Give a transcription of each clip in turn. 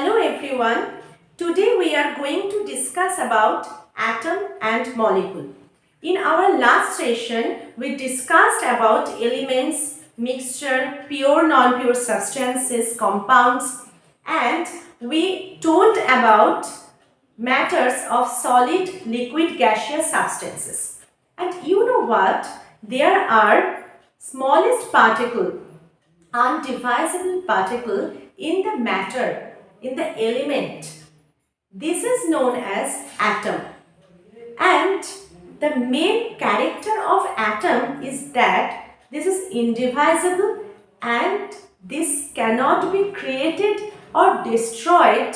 Hello everyone. Today we are going to discuss about atom and molecule. In our last session, we discussed about elements, mixture, pure, non-pure substances, compounds, and we told about matters of solid, liquid, gaseous substances. And you know what? There are smallest particle, undivisible particle in the matter, in the element. This is known as atom. And the main character of atom is that this is indivisible and this cannot be created or destroyed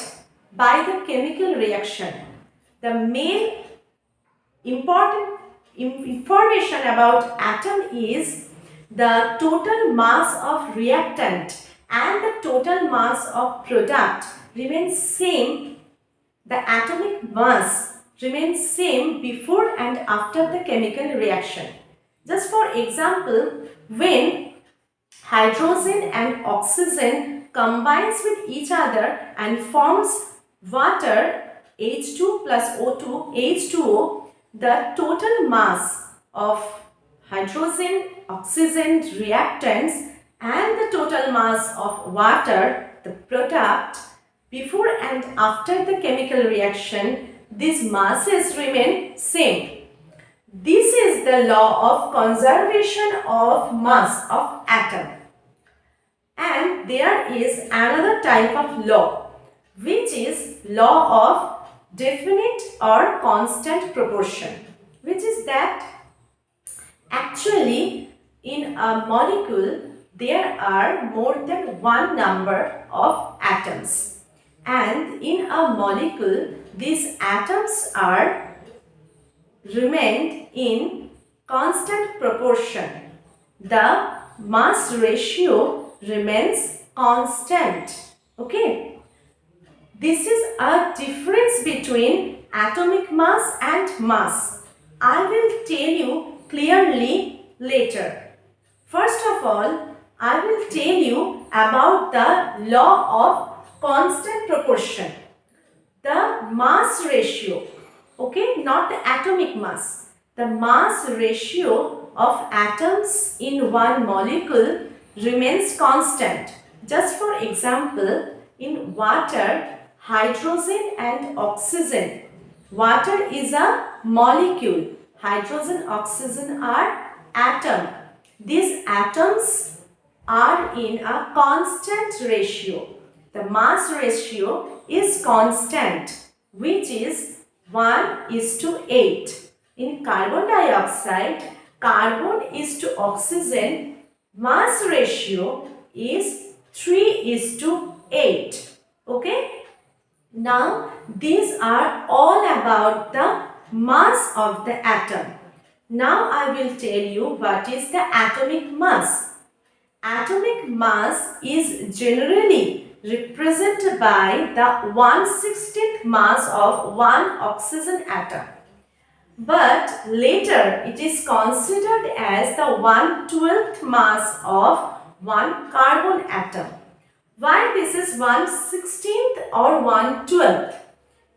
by the chemical reaction. The main important information about atom is the total mass of reactant and the total mass of product remains same. The atomic mass remains same before and after the chemical reaction. Just for example, when hydrogen and oxygen combines with each other and forms water H2 plus O2 H2O, the total mass of hydrogen, oxygen reactants and the total mass of water, the product, before and after the chemical reaction, these masses remain same. This is the law of conservation of mass of atom. And there is another type of law, which is law of definite or constant proportion, which is that actually in a molecule there are more than one number of atoms, and in a molecule these atoms are remained in constant proportion. The mass ratio remains constant. Okay, this is a difference between atomic mass and mass. I will tell you clearly later. First of all, I will tell you about the law of constant proportion. The mass ratio, okay, not the atomic mass. The mass ratio of atoms in one molecule remains constant. Just for example, in water, hydrogen and oxygen. Water is a molecule. Hydrogen, oxygen are atom. These atoms are in a constant ratio. The mass ratio is constant, which is 1:8. In carbon dioxide, carbon is to oxygen, mass ratio is 3:8. Okay? Now, these are all about the mass of the atom. Now, I will tell you what is the atomic mass. Atomic mass is generally represented by the 1/16th mass of one oxygen atom. But later it is considered as the 1/12th mass of one carbon atom. Why this is 1/16th or 1/12th?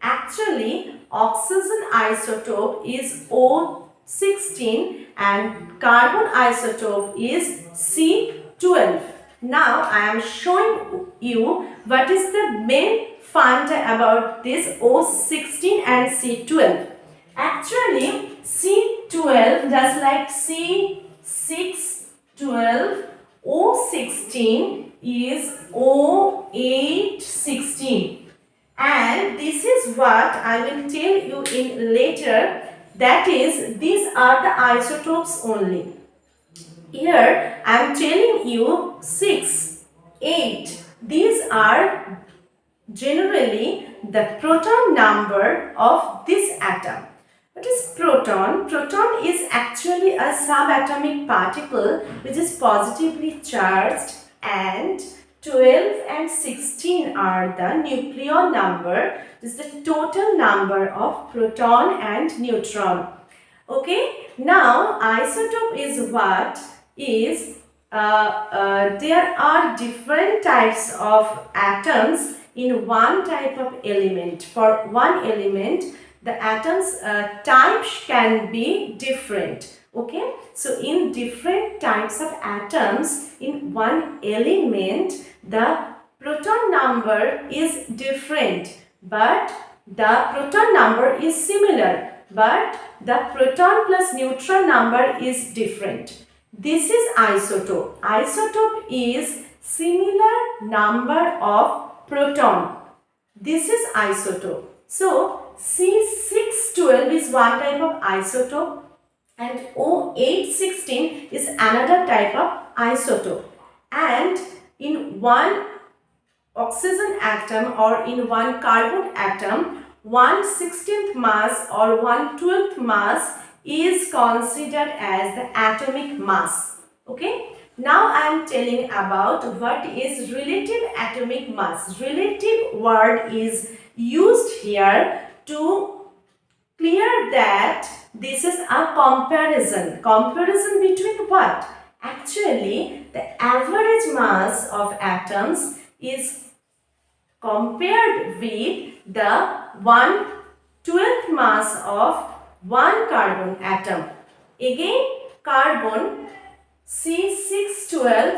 Actually, oxygen isotope is O16 and carbon isotope is C12. Now I am showing you what is the main fun about this O16 and C12. Actually, C12 just like C612, O16 is O816. And this is what I will tell you in later. That is, these are the isotopes only. Here I am telling you 6, 8. These are generally the proton number of this atom. What is proton? Proton is actually a subatomic particle which is positively charged, and 12 and 16 are the nucleon number. This is the total number of proton and neutron. Okay, now isotope is what is there are different types of atoms in one type of element. For one element, the atoms type can be different. Okay, so in different types of atoms in one element, the proton number is different, but the proton number is similar, but the proton plus neutron number is different. This is isotope. Isotope is similar number of proton. This is isotope. So C612 is one type of isotope and O816 is another type of isotope. And in one oxygen atom or in one carbon atom, 1/16th mass or 1/12th mass is considered as the atomic mass. Okay. Now I am telling about what is relative atomic mass. Relative word is used here to clear that this is a comparison. Comparison between what? Actually, the average mass of atoms is compared with the 1/12th mass of one carbon atom. Again, carbon C612.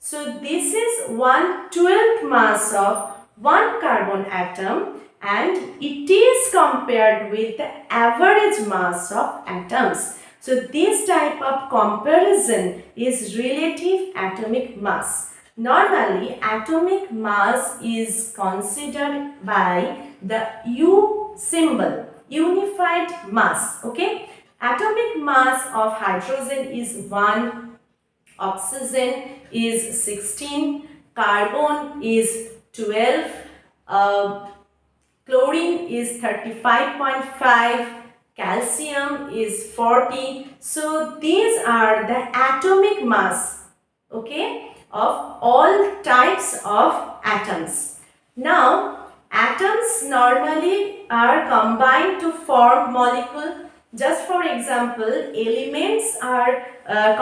So this is 1/12th mass of one carbon atom and it is compared with the average mass of atoms. So this type of comparison is relative atomic mass. Normally, atomic mass is considered by the U symbol, unified mass. Okay, atomic mass of hydrogen is 1, oxygen is 16, carbon is 12, chlorine is 35.5, calcium is 40. So these are the atomic mass, okay, of all types of atoms. Now, atoms normally are combined to form molecule. Just for example, elements are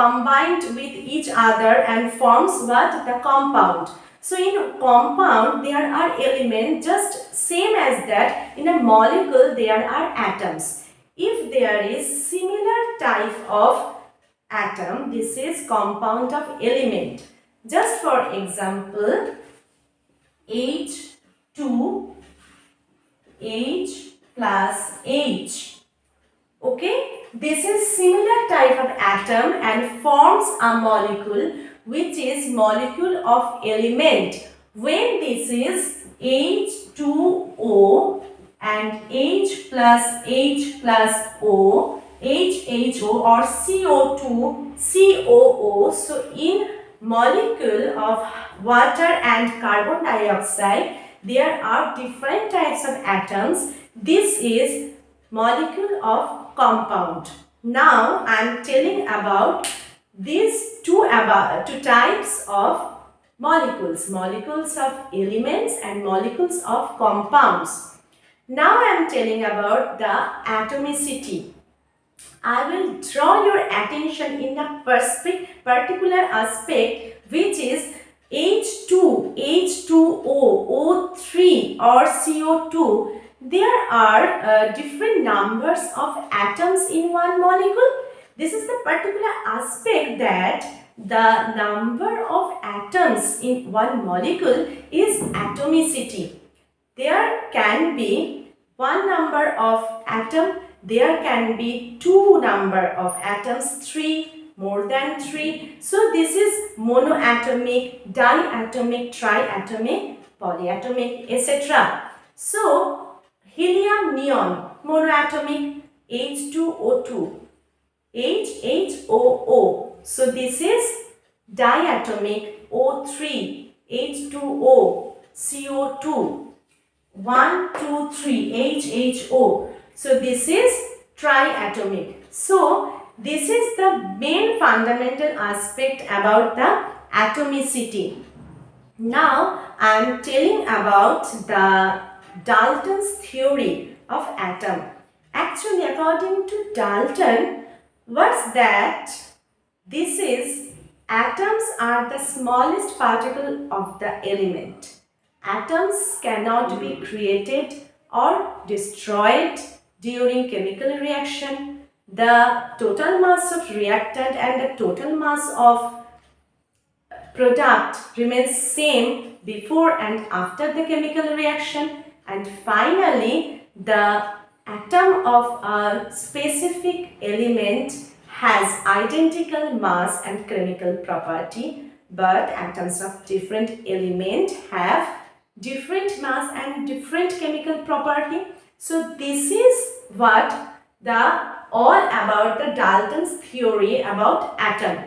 combined with each other and forms what? The compound. So in compound there are elements just same as that. In a molecule there are atoms. If there is similar type of atom, this is compound of element. Just for example, H2, H plus H. Okay, this is similar type of atom and forms a molecule which is molecule of element. When this is H2O and H plus O, HHO or CO2, COO. So in molecule of water and carbon dioxide, there are different types of atoms. This is molecule of compound. Now I am telling about these two types of molecules. Molecules of elements and molecules of compounds. Now I am telling about the atomicity. I will draw your attention in a particular aspect which is H2, H2O, O3 or CO2. There are different numbers of atoms in one molecule. This is the particular aspect that the number of atoms in one molecule is atomicity. There can be one number of atom, there can be two number of atoms, 3, more than 3. So this is monoatomic, diatomic, triatomic, polyatomic, etc. So helium neon, monoatomic, H2O2, HHOO. So this is diatomic, O3, H2O, CO2, 1, 2, 3, HHO. So this is triatomic. So this is the main fundamental aspect about the atomicity. Now I am telling about the Dalton's theory of atom. Actually, according to Dalton, what's that? This is atoms are the smallest particle of the element atoms cannot be created or destroyed during chemical reaction. The total mass of reactant and the total mass of product remains same before and after the chemical reaction. And finally, the atom of a specific element has identical mass and chemical property, but atoms of different element have different mass and different chemical property. So this is what the all about the Dalton's theory about atom.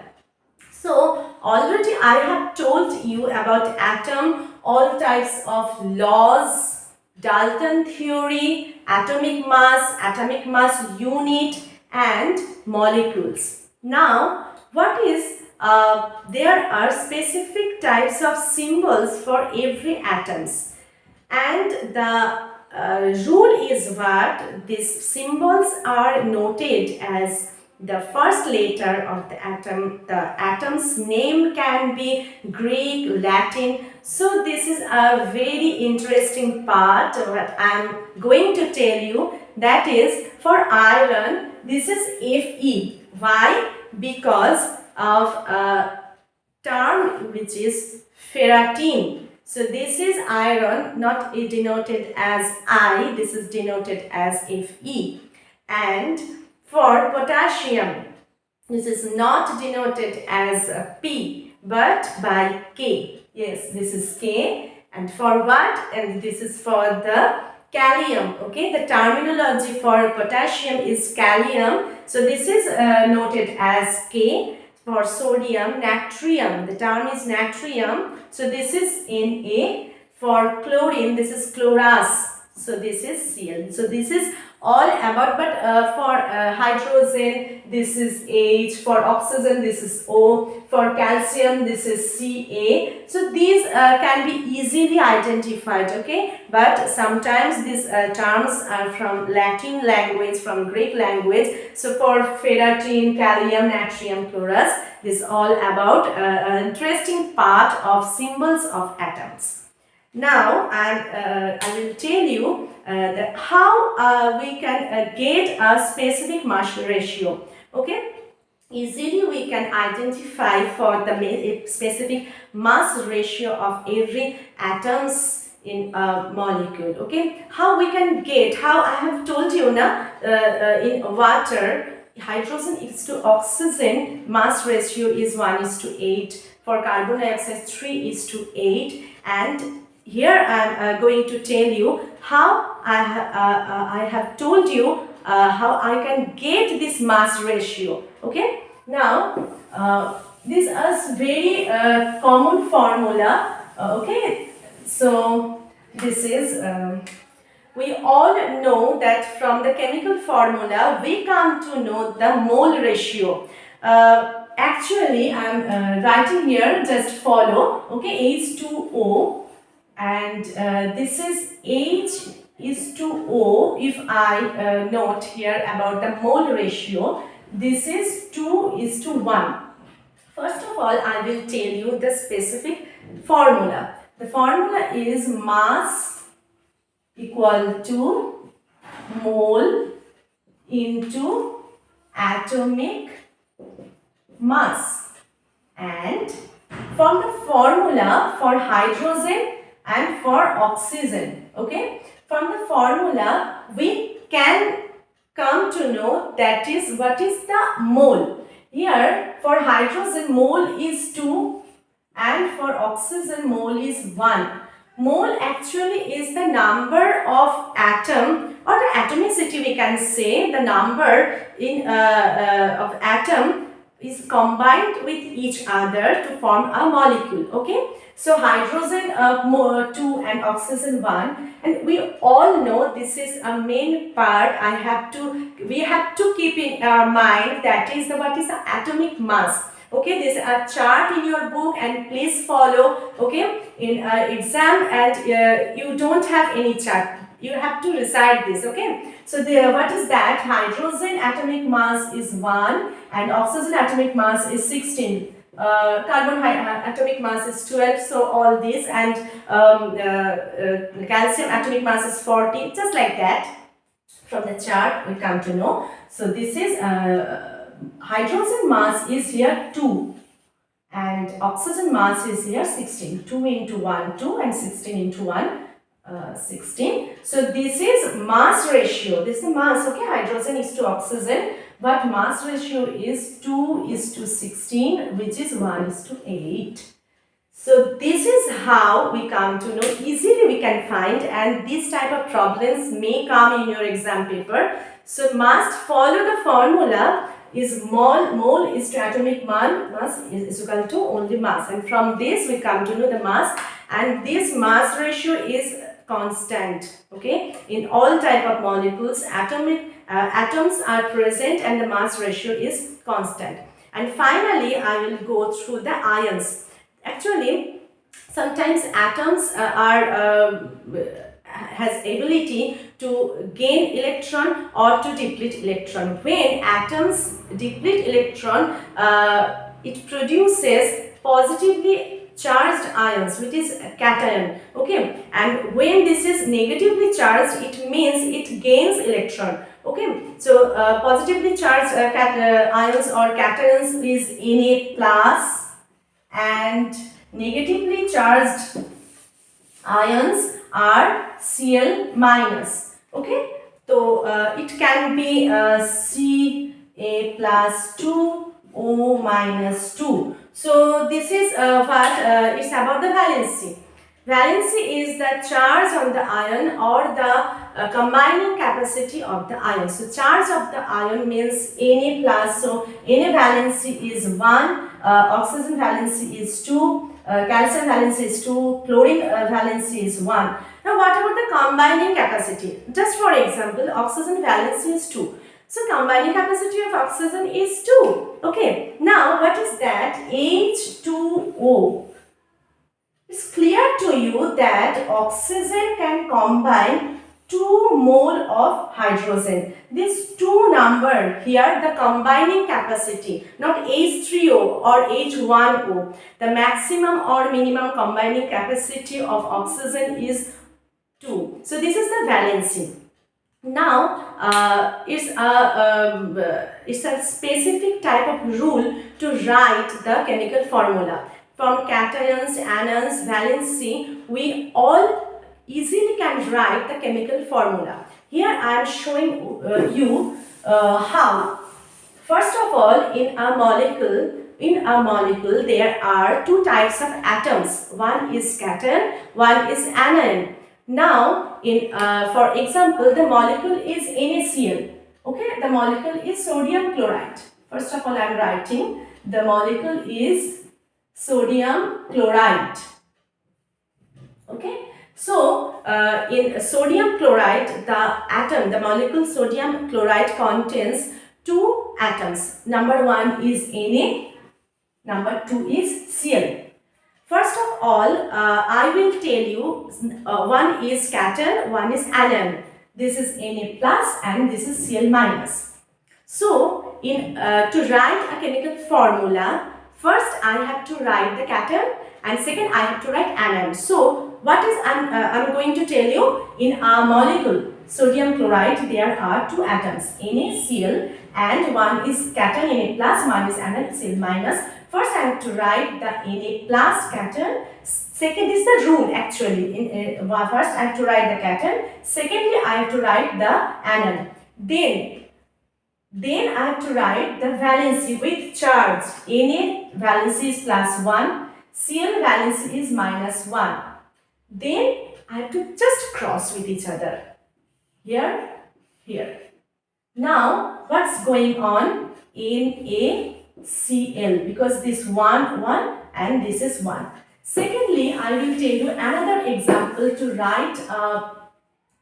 So already I have told you about atom, all types of laws, Dalton theory, atomic mass unit and molecules. Now what is there are specific types of symbols for every atoms, and the rule is what these symbols are noted as the first letter of the atom. The atom's name can be Greek, Latin. So this is a very interesting part what I am going to tell you. That is, for iron, this is Fe. Why? Because of a term which is ferritin. So this is iron, not denoted as I, this is denoted as Fe. And for potassium, this is not denoted as P but by K. Yes, this is K. And for what? And this is for the kalium. Okay, the terminology for potassium is kalium. So this is noted as K. For sodium, natrium, the term is natrium. So this is Na. For chlorine, this is chloras. So this is Cl. So this is all about, but for hydrogen, this is H. For oxygen, this is O. For calcium, this is Ca. So these can be easily identified, okay? But sometimes these terms are from Latin language, from Greek language. So for ferritin, kalium, natrium, chloras, this is all about an interesting part of symbols of atoms. Now I will tell you how we can get a specific mass ratio. Okay, easily we can identify for the specific mass ratio of every atoms in a molecule. Okay, how we can get? How I have told you now, in water, hydrogen is to oxygen mass ratio is 1:8. For carbon dioxide 3:8, and here I am going to tell you how I have told you how I can get this mass ratio. Okay. Now this is very common formula. Okay. So this is we all know that from the chemical formula we come to know the mole ratio. Actually I am writing here, just follow. Okay, H2O. And this is H:O. If I note here about the mole ratio, this is 2:1. First of all, I will tell you the specific formula. The formula is mass equal to mole into atomic mass. And from the formula for hydrogen and for oxygen, okay, from the formula we can come to know that is what is the mole. Here for hydrogen mole is 2 and for oxygen mole is 1. Mole actually is the number of atom or the atomicity, we can say the number in of atom is combined with each other to form a molecule. Okay, so hydrogen 2 and oxygen 1, and we all know this is a main part. We have to keep in our mind, that is what is the atomic mass. Okay, this is a chart in your book and please follow. Okay, in exam, and you don't have any chart, you have to recite this. Okay, so what is that? Hydrogen atomic mass is 1 and oxygen atomic mass is 16. atomic mass is 12, so all this, and calcium atomic mass is 40, just like that. From the chart we come to know. So this is hydrogen mass is here 2 and oxygen mass is here 16. 2 into 1 2 and 16 into 1 16. So this is mass ratio. This is the mass, okay? Hydrogen is to oxygen, but mass ratio is 2:16, which is 1:8. So this is how we come to know, easily we can find, and this type of problems may come in your exam paper. So must follow the formula is mole is to atomic mass is equal to only mass, and from this we come to know the mass, and this mass ratio is constant, okay? In all type of molecules, atoms are present and the mass ratio is constant. And finally, I will go through the ions. Actually, sometimes atoms has ability to gain electron or to deplete electron. When atoms deplete electron, it produces positively charged ions, which is a cation, okay? And when this is negatively charged, it means it gains electron, okay? So positively charged ions or cations is Na plus, and negatively charged ions are Cl minus, okay? So it can be Ca plus 2, O minus 2. So this is what it's about the valency. Valency is the charge on the ion or the combining capacity of the ion. So charge of the ion means Na plus. So Na valency is 1, oxygen valency is 2, calcium valency is 2, chlorine valency is 1. Now what about the combining capacity? Just for example, oxygen valency is 2. So combining capacity of oxygen is 2. Okay. Now what is that? H2O. It's clear to you that oxygen can combine 2 mole of hydrogen. This 2 number here, the combining capacity, not H3O or H1O. The maximum or minimum combining capacity of oxygen is 2. So this is the valency. Now it's a specific type of rule to write the chemical formula. From cations, anions, valency, we all easily can write the chemical formula. Here I am showing you how. First of all, in a molecule there are 2 types of atoms. One is cation, one is anion. Now, for example, the molecule is NaCl. Okay, the molecule is sodium chloride. First of all, I am writing the molecule is sodium chloride. Okay, so in sodium chloride, the molecule sodium chloride contains 2 atoms. Number 1 is Na, number 2 is Cl. First of all, I will tell you one is cation, one is anion. This is Na plus and this is Cl minus. So, to write a chemical formula, first I have to write the cation and second I have to write anion. So, what is I'm going to tell you, in a molecule sodium chloride there are 2 atoms, NaCl, and one is cation Na plus, one is anion Cl minus. First I have to write the Na plus cation. Second is the rule actually. First I have to write the cation. Secondly I have to write the anion. Then I have to write the valency with charge. Na valency is plus 1. Cl valency is minus 1. Then I have to just cross with each other. Here, here. Now what's going on? NaCl, because this 1 and this is 1. Secondly, I will tell you another example to write a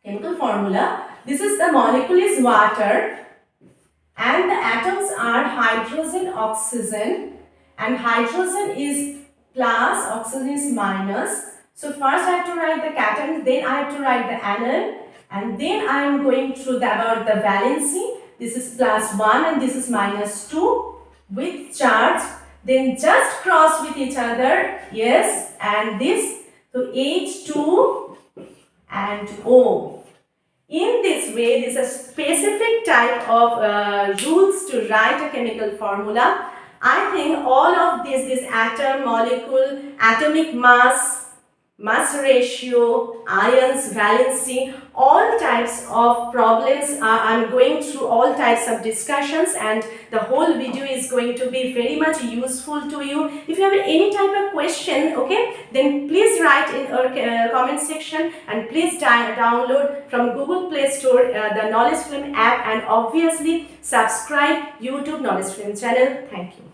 chemical formula. This is the molecule is water and the atoms are hydrogen, oxygen, and hydrogen is plus, oxygen is minus. So first I have to write the cation, then I have to write the anion, and then I am going through about the valency. This is plus 1 and this is minus 2 with charge. then just cross with each other, yes, and this, so H2 and O. In this way, this is a specific type of rules to write a chemical formula. I think all of this atom, molecule, atomic mass, mass ratio, ions, valency, all types of problems. I'm going through all types of discussions, and the whole video is going to be very much useful to you. If you have any type of question, okay, then please write in our comment section, and please download from Google Play Store the Knowledge Film app, and obviously subscribe YouTube Knowledge Film channel. Thank you.